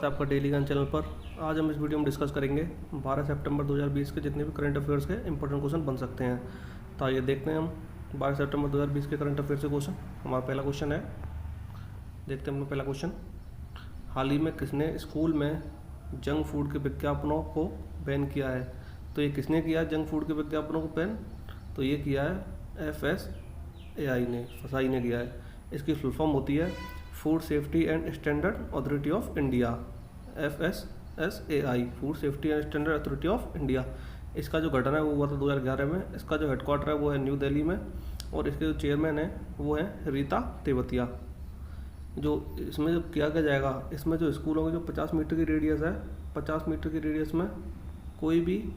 है आपका डेली ज्ञान चैनल पर। आज हम इस वीडियो में डिस्कस करेंगे 12 सितंबर 2020 के जितने भी करंट अफेयर्स के इंपॉर्टेंट क्वेश्चन बन सकते हैं। तो आइए देखते हैं हम 12 सितंबर 2020 के करंट अफेयर्स के क्वेश्चन। हमारा पहला क्वेश्चन है, देखते हैं हम पहला क्वेश्चन। हाल ही में किसने स्कूल में जंक फूड के विज्ञापनों को बैन किया है? तो ये किसने किया है जंक फूड के विज्ञापनों को बैन? तो ये किया है FSAI ने, फसाई ने किया है। इसकी फुल फॉर्म होती है food safety and standard authority of India, FSSAI, food safety and standard authority of India. इसका जो गठन है वो हुआ था 2011 में। इसका जो हेडक्वार्टर है वो है न्यू दिल्ली में और इसके जो चेयरमैन है वो है रीता तेवतिया। जो इसमें जब किया क्या जाएगा, इसमें जो स्कूलों के जो 50 मीटर की रेडियस है, 50 मीटर की रेडियस में कोई भी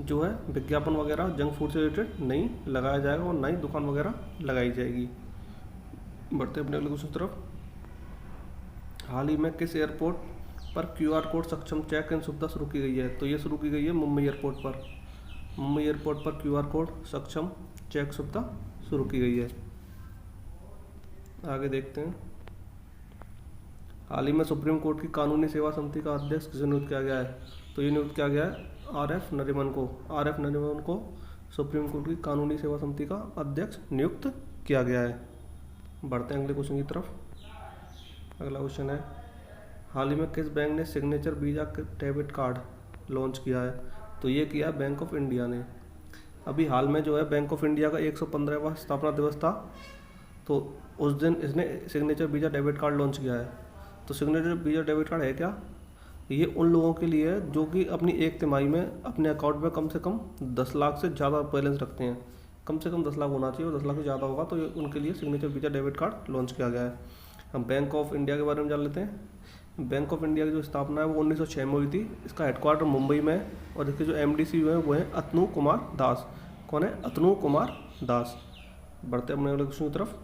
जो है विज्ञापन वगैरह जंक फूड से रिलेटेड नहीं लगाया जाएगा और ना ही दुकान वगैरह लगाई जाएगी। बढ़ते अपने अगले क्वेश्चन तरफ। हाल ही में किस एयरपोर्ट पर QR कोड सक्षम चेक इन सुविधा शुरू की गई है? तो ये शुरू की गई है मुंबई एयरपोर्ट पर। मुंबई एयरपोर्ट पर QR कोड सक्षम चेक सुविधा शुरू की गई है। आगे देखते हैं। हाल ही में सुप्रीम कोर्ट की कानूनी सेवा समिति का अध्यक्ष किसे नियुक्त किया गया है? तो ये नियुक्त किया गया है RF नरीमन को। RF नरीमन को सुप्रीम कोर्ट की कानूनी सेवा समिति का अध्यक्ष नियुक्त किया गया है। बढ़ते हैं अगले क्वेश्चन की तरफ। अगला क्वेश्चन है, हाल ही में किस बैंक ने signature visa debit card launch किया है? तो ये किया है बैंक ऑफ इंडिया ने। अभी हाल में जो है बैंक ऑफ इंडिया का 115वां स्थापना दिवस था, तो उस दिन इसने signature visa debit card launch किया है। तो सिग्नेचर वीज़ा डेबिट कार्ड है क्या? ये उन लोगों के लिए है जो कि अपनी एक तिमाही में अपने अकाउंट में कम से कम 10 लाख से ज़्यादा बैलेंस रखते हैं। कम से कम 10 लाख होना चाहिए और 10 लाख से ज़्यादा होगा तो ये उनके लिए signature visa debit card launch किया गया है। हम बैंक ऑफ इंडिया के बारे में जान लेते हैं। बैंक ऑफ इंडिया की जो स्थापना है वो 1906 में हुई थी। इसका हेडक्वार्टर मुंबई में है और इसके जो MD है वो है अतनु कुमार दास। कौन है? अतनु कुमार दास। बढ़ते हैं अपने अगले क्वेश्चन की तरफ।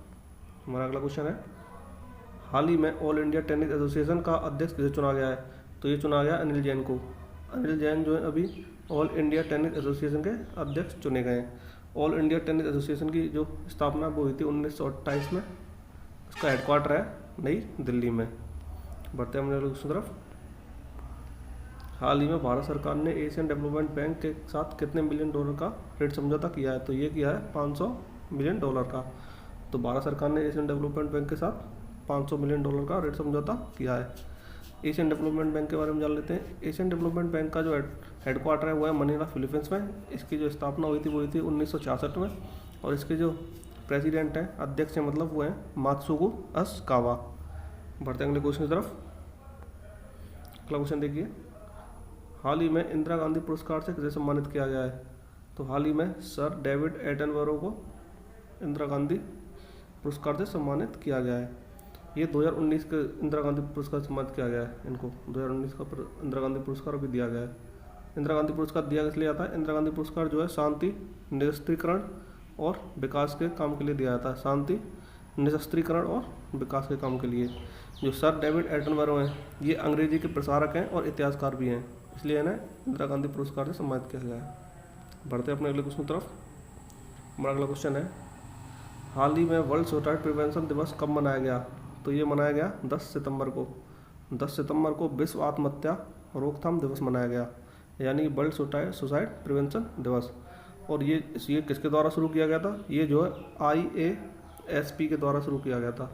हमारा अगला क्वेश्चन है, हाल ही में ऑल इंडिया टेनिस एसोसिएशन का अध्यक्ष किसे चुना गया है? तो ये चुना गया अनिल जैन को। अनिल जैन जो है अभी ऑल इंडिया टेनिस एसोसिएशन के अध्यक्ष चुने गए हैं। ऑल इंडिया टेनिस एसोसिएशन की जो स्थापना वो हुई थी 1928 में। इसका हेडक्वार्टर है नई दिल्ली में। बढ़ते हैं अपने क्वेश्चन तरफ। हाल ही में भारत सरकार ने एशियन डेवलपमेंट बैंक के साथ कितने मिलियन डॉलर का ऋण समझौता किया है? तो ये किया है 500 मिलियन डॉलर का। तो भारत सरकार ने एशियन डेवलपमेंट बैंक के साथ 500 मिलियन डॉलर का ऋण समझौता किया है। एशियन डेवलपमेंट बैंक के बारे में जान लेते हैं। एशियन डेवलपमेंट बैंक का जो हेडक्वार्टर है वो है मनीला, फिलीपींस में। इसकी जो स्थापना हुई थी वो हुई थी 1966 में और इसके जो प्रेसिडेंट हैं, अध्यक्ष हैं मतलब, वो हैं मात्सुगु असाकावा। बढ़ते हैं अगले क्वेश्चन की तरफ। अगला क्वेश्चन देखिए, हाल ही में इंदिरा गांधी पुरस्कार से किसे सम्मानित किया गया है? तो हाल ही में सर डेविड एटनबरो को इंदिरा गांधी पुरस्कार से सम्मानित किया गया है। ये 2019 के इंदिरा गांधी पुरस्कार सम्मानित किया गया है। इनको 2019 का इंदिरा गांधी पुरस्कार भी दिया गया है। इंदिरा गांधी पुरस्कार दिया किस लिए जाता है? इंदिरा गांधी पुरस्कार जो है शांति, निरस्त्रीकरण और विकास के काम के लिए दिया जाता है। शांति, निरस्त्रीकरण और विकास के काम के लिए। जो सर डेविड एटनबरो हैं ये अंग्रेजी के प्रसारक हैं और इतिहासकार भी हैं, इसलिए इन्हें इंदिरा गांधी पुरस्कार से सम्मानित किया गया है। बढ़ते हैं अपने अगले क्वेश्चन की तरफ। हमारा अगला क्वेश्चन है, हाल ही में वर्ल्ड सुसाइड प्रिवेंशन दिवस कब मनाया गया? तो ये मनाया गया 10 सितंबर को। 10 सितंबर को विश्व आत्महत्या रोकथाम दिवस मनाया गया, यानी वर्ल्ड सुसाइड प्रिवेंशन दिवस। और ये किसके द्वारा शुरू किया गया था? ये जो है IASP के द्वारा शुरू किया गया था।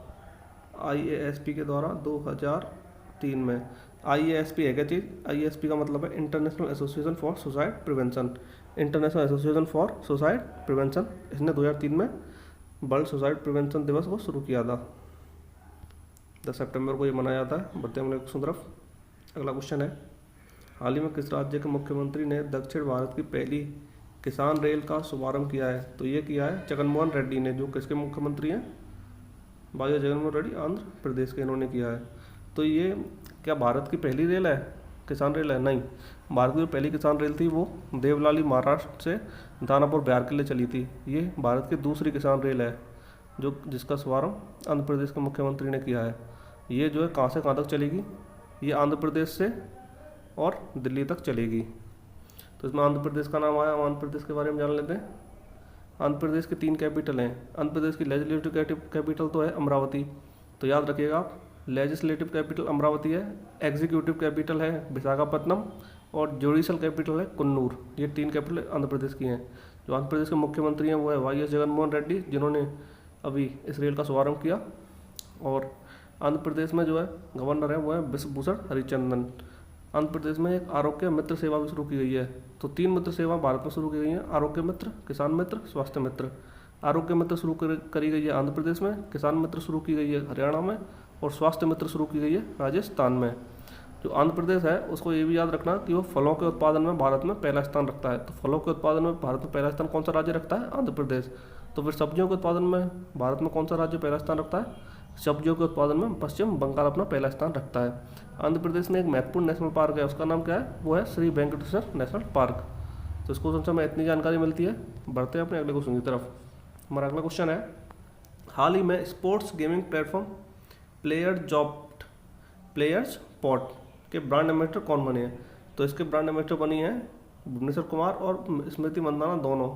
IASP के द्वारा 2003 में। IASP है क्या चीज़? IASP का मतलब है international association for suicide prevention. International association for suicide prevention, इसने 2003 में वर्ल्ड सुसाइड प्रिवेंशन दिवस को शुरू किया था। 10 सितंबर को ये मनाया जाता है। बढ़ते हैं अगले क्वेश्चन तरफ। अगला क्वेश्चन है, हाल ही में किस राज्य के मुख्यमंत्री ने दक्षिण भारत की पहली किसान रेल का शुभारंभ किया है? तो ये किया है जगनमोहन रेड्डी ने, जो किसके मुख्यमंत्री हैं? भाई जगनमोहन रेड्डी आंध्र प्रदेश के, इन्होंने किया है। तो ये क्या भारत की पहली रेल है, किसान रेल है? नहीं, भारत की जो पहली किसान रेल थी वो देवलाली महाराष्ट्र से दानापुर बिहार के लिए चली थी। ये भारत की दूसरी किसान रेल है जो जिसका शुभारंभ आंध्र प्रदेश के मुख्यमंत्री ने किया है। ये जो है कहाँ से कहाँ तक चलेगी? ये आंध्र प्रदेश से और दिल्ली तक चलेगी। तो इसमें आंध्र प्रदेश का नाम आया। आंध्र प्रदेश के बारे में जान लेते हैं। आंध्र प्रदेश के 3 कैपिटल हैं। आंध्र प्रदेश की लेजिस्लेटिव कैपिटल तो है अमरावती, तो याद रखिएगा आप लेजिस्लेटिव कैपिटल अमरावती है, एग्जीक्यूटिव कैपिटल है विशाखापट्टनम और जुडिशल कैपिटल है कन्नूर। ये 3 कैपिटल आंध्र प्रदेश की हैं। जो आंध्र प्रदेश के मुख्यमंत्री हैं वो है वाई एस जगनमोहन रेड्डी, जिन्होंने अभी इस रेल का शुभारंभ किया। और आंध्र प्रदेश में जो है गवर्नर है वो है बिश्वभूषण हरिचंदन। आंध्र प्रदेश में एक आरोग्य मित्र सेवा भी शुरू की गई है। तो 3 मित्र सेवा भारत में शुरू की गई हैं, आरोग्य मित्र, किसान मित्र, स्वास्थ्य मित्र। आरोग्य मित्र शुरू करी गई है आंध्र प्रदेश में, किसान मित्र शुरू की गई है हरियाणा में और स्वास्थ्य मित्र शुरू की गई है राजस्थान में। जो आंध्र प्रदेश है उसको ये भी याद रखना कि वो फलों के उत्पादन में भारत में पहला स्थान रखता है। तो फलों के उत्पादन में भारत में पहला स्थान कौन सा राज्य रखता है? आंध्र प्रदेश। तो फिर सब्जियों के उत्पादन में भारत में कौन सा राज्य पहला स्थान रखता है? सब्जियों के उत्पादन में पश्चिम बंगाल अपना पहला स्थान रखता है। आंध्र प्रदेश में एक महत्वपूर्ण नेशनल पार्क है, उसका नाम क्या है? वो है श्री वेंकटेश्वर नेशनल पार्क। तो इस क्वेश्चन से हमें इतनी जानकारी मिलती है। बढ़ते हैं अपने अगले क्वेश्चन की तरफ। हमारा अगला क्वेश्चन है, हाल ही में sports gaming platform players pot के ब्रांड एम्बेसडर कौन बने हैं? तो इसके ब्रांड एम्बेसडर बनी है भुवनेश्वर कुमार और स्मृति मंदाना दोनों।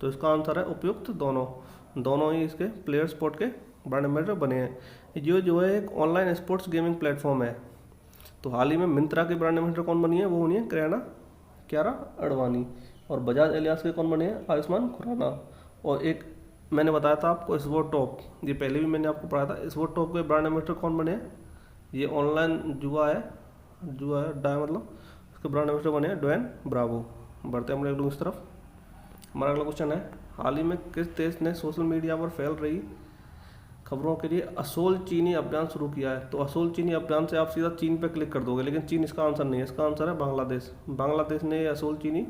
तो इसका आंसर है उपयुक्त दोनों ही इसके प्लेयर्स स्पोर्ट के ब्रांड एम्बेसडर बने हैं। ये जो है एक ऑनलाइन स्पोर्ट्स गेमिंग प्लेटफॉर्म है। तो हाल ही में मिंत्रा के ब्रांड एम्बेसडर कौन बनी है? वो बनी है क्यारा अडवाणी। और बजाज एलियांस के कौन बने हैं? आयुष्मान खुराना। और एक मैंने बताया था आपको स्वोटॉप, ये पहले भी मैंने आपको पढ़ाया था। स्वोटॉप के ब्रांड एम्बेसडर कौन बने हैं? ये ऑनलाइन जुआ है डाय मतलब उसके ब्रांड एम्बेसडर बने हैं ड्वेन ब्रावो। बढ़ते हैं हम लोग इस तरफ। हमारा अगला क्वेश्चन है, हाल ही में किस देश ने सोशल मीडिया पर फैल रही खबरों के लिए असोल चीनी अभियान शुरू किया है? तो असोल चीनी अभियान से आप सीधा चीन पर क्लिक कर दोगे, लेकिन चीन इसका आंसर नहीं है। इसका आंसर है बांग्लादेश। बांग्लादेश ने असोल चीनी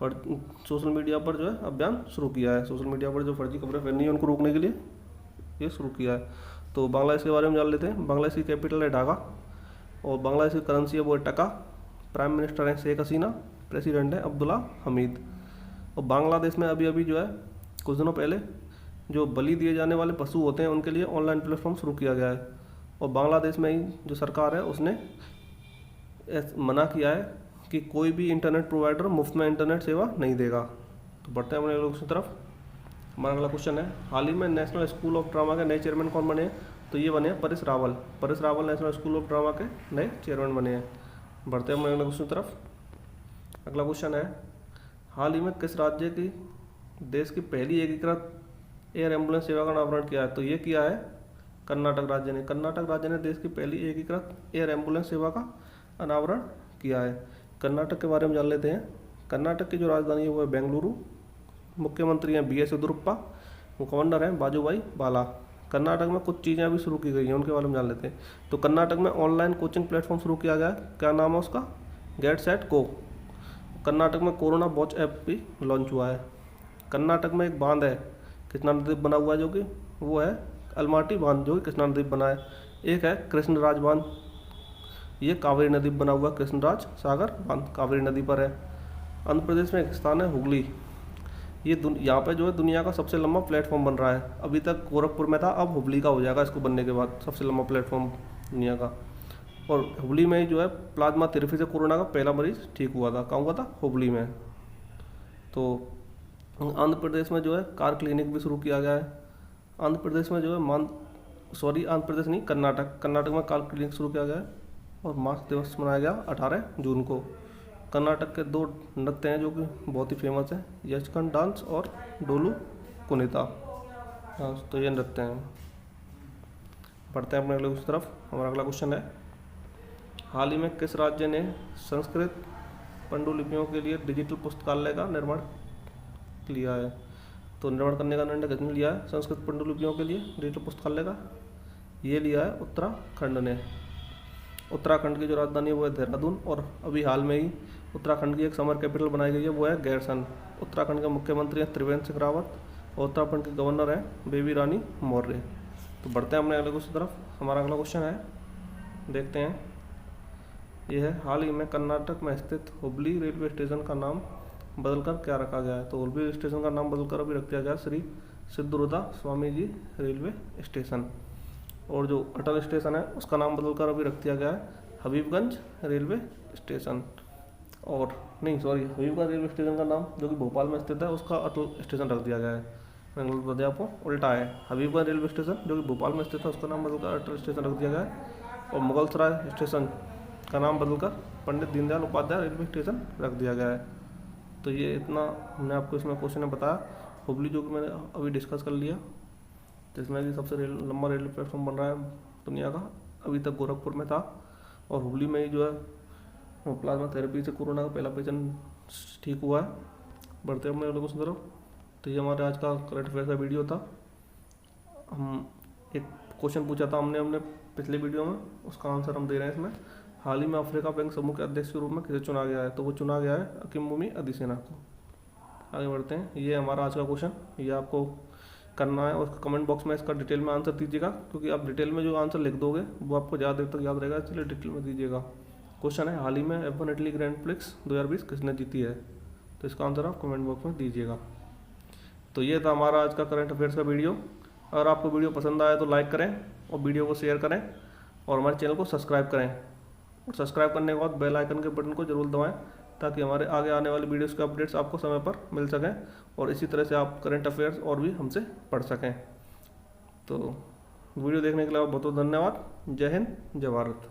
सोशल मीडिया पर जो है अभियान शुरू किया है। सोशल मीडिया पर जो फर्जी खबरें फैलनी है उनको रोकने के लिए ये शुरू किया है। तो बांग्लादेश के बारे में जान लेते हैं। बांग्लादेश की कैपिटल है ढाका और बांग्लादेश की करेंसी है वो है टका। प्राइम मिनिस्टर है शेख हसीना, प्रेसिडेंट है अब्दुल्ला हमीद। और बांग्लादेश में अभी जो है कुछ दिनों पहले जो बलि दिए जाने वाले पशु होते हैं उनके लिए ऑनलाइन प्लेटफॉर्म शुरू किया गया है। और बांग्लादेश में ही जो सरकार है उसने मना किया है कि कोई भी इंटरनेट प्रोवाइडर मुफ्त में इंटरनेट सेवा नहीं देगा। तो बढ़ते हैं अपने लोग की तरफ। हमारा अगला क्वेश्चन है, हाल ही में नेशनल स्कूल ऑफ ड्रामा के नए चेयरमैन कौन बने हैं? तो ये बने हैं Paresh Rawal national school of drama के नए चेयरमैन बने हैं। बढ़ते हैं अपने अगले क्वेश्चन की तरफ। अगला क्वेश्चन है, हाल ही में किस राज्य की देश की पहली एकीकृत एयर एम्बुलेंस सेवा का अनावरण किया है? तो ये किया है कर्नाटक राज्य ने। कर्नाटक राज्य ने देश की पहली एकीकृत एयर एम्बुलेंस सेवा का अनावरण किया है। कर्नाटक के बारे में जान लेते हैं। कर्नाटक की जो राजधानी है वो है बेंगलुरु। मुख्यमंत्री हैं बी एस येदियुरप्पा, गवर्नर हैं वाजुभाई वाला। कर्नाटक में कुछ चीज़ें अभी शुरू की गई हैं, उनके बारे में जान लेते हैं। तो कर्नाटक में ऑनलाइन कोचिंग प्लेटफॉर्म शुरू किया गया है। क्या नाम है उसका? Get set go. कर्नाटक में कोरोना वॉच ऐप भी लॉन्च हुआ है। कर्नाटक में एक बांध है कृष्णा नदी बना हुआ है, जो कि वो है अलमाटी बांध, जो कि कृष्णा नदी बना है। एक है कृष्णराज बांध, ये कावेरी नदी बना हुआ कृष्णराज सागर बांध कावेरी नदी पर है। आंध्र प्रदेश में एक स्थान है हुगली। ये यहाँ पे जो है दुनिया का सबसे लंबा प्लेटफॉर्म बन रहा है। अभी तक गोरखपुर में था, अब हुबली का हो जाएगा इसको बनने के बाद सबसे लंबा प्लेटफॉर्म दुनिया का। और हुबली में ही जो है प्लाज्मा थेरेपी से कोरोना का पहला मरीज ठीक हुआ था। कहाँ हुआ था? हुबली में। तो आंध्र प्रदेश में जो है कार क्लिनिक भी शुरू किया गया है। आंध्र प्रदेश में जो है आंध्र प्रदेश नहीं, कर्नाटक में कार क्लिनिक शुरू किया गया है। और मास्क दिवस मनाया गया 18 जून को। कर्नाटक के 2 नृत्य हैं जो कि बहुत ही फेमस है, यक्षगन डांस और डोलू कुनिता डांस। तो ये नृत्य हैं। बढ़ते हैं अपने अगले की तरफ। हमारा अगला क्वेश्चन है, हाल ही में किस राज्य ने संस्कृत पांडुलिपियों के लिए डिजिटल पुस्तकालय का निर्माण लिया है? तो निर्माण करने का निर्णय किसने लिया है संस्कृत पांडुलिपियों के लिए डिजिटल पुस्तकालय का? ये लिया है उत्तराखंड ने। उत्तराखंड की जो राजधानी है वो है देहरादून। और अभी हाल में ही उत्तराखंड की एक समर कैपिटल बनाई गई है, वो है गैरसन। उत्तराखंड के मुख्यमंत्री हैं त्रिवेंद्र सिंह रावत और उत्तराखंड के गवर्नर हैं बेबी रानी मौर्य। तो बढ़ते हैं अपने अगले क्वेश्चन की तरफ। हमारा अगला क्वेश्चन है, देखते हैं, यह है, हाल ही में कर्नाटक में स्थित हुबली रेलवे स्टेशन का नाम बदलकर क्या रखा गया है? तो हुबली स्टेशन का नाम बदलकर अभी रख दिया गया श्री सिद्धरूदा स्वामी जी रेलवे स्टेशन। और जो अटल स्टेशन है उसका नाम बदलकर अभी रख दिया गया है हबीबगंज रेलवे स्टेशन। और नहीं, सॉरी, हबीबगंज रेलवे स्टेशन का नाम जो कि भोपाल में स्थित है उसका अटल स्टेशन रख दिया गया है। मैंने गलत बता दिया आपको, उल्टा है। हबीबगंज रेलवे स्टेशन जो कि भोपाल में स्थित है उसका नाम बदलकर अटल स्टेशन रख दिया गया है, और मुगलसराय स्टेशन का नाम बदलकर पंडित दीनदयाल उपाध्याय रेलवे स्टेशन रख दिया गया है। तो ये इतना हमने आपको इसमें क्वेश्चन में बताया। हुबली जो कि मैंने अभी डिस्कस कर लिया, जिसमें कि सबसे लंबा रेलवे प्लेटफॉर्म बन रहा है दुनिया का, अभी तक गोरखपुर में था, और हुबली में ही जो है प्लाज्मा थेरेपी से कोरोना का पहला पेशेंट ठीक हुआ है। बढ़ते अपने लोगों की तरफ। तो ये हमारे आज का करंट अफेयर का वीडियो था। हम एक क्वेश्चन पूछा था हमने पिछले वीडियो में, उसका आंसर हम दे रहे हैं इसमें। हाल ही में अफ्रीका बैंक समूह के अध्यक्ष के रूप में किसे चुना गया है? तो वो चुना गया है अकिमुमी अदिसेना को। आगे बढ़ते हैं। ये हमारा आज का क्वेश्चन, ये आपको करना है, और कमेंट बॉक्स में इसका डिटेल में आंसर दीजिएगा, क्योंकि आप डिटेल में जो आंसर लिख दोगे वो आपको ज़्यादा देर तक याद रहेगा, इसलिए डिटेल में दीजिएगा। क्वेश्चन है, हाल ही में F1 इटली ग्रैंड प्रिक्स 2020 किसने जीती है? तो इसका आंसर आप कमेंट बॉक्स में दीजिएगा। तो ये था हमारा आज का करंट अफेयर्स का वीडियो। अगर आपको वीडियो पसंद आया तो लाइक करें और वीडियो को शेयर करें, और हमारे चैनल को सब्सक्राइब करें। और सब्सक्राइब करने के बाद बेल आइकन के बटन को जरूर दबाएं, ताकि हमारे आगे आने वाली वीडियोस के अपडेट्स आपको समय पर मिल सकें, और इसी तरह से आप करंट अफेयर्स और भी हमसे पढ़ सकें। तो वीडियो देखने के लिए बहुत बहुत धन्यवाद। जय हिंद, जय भारत।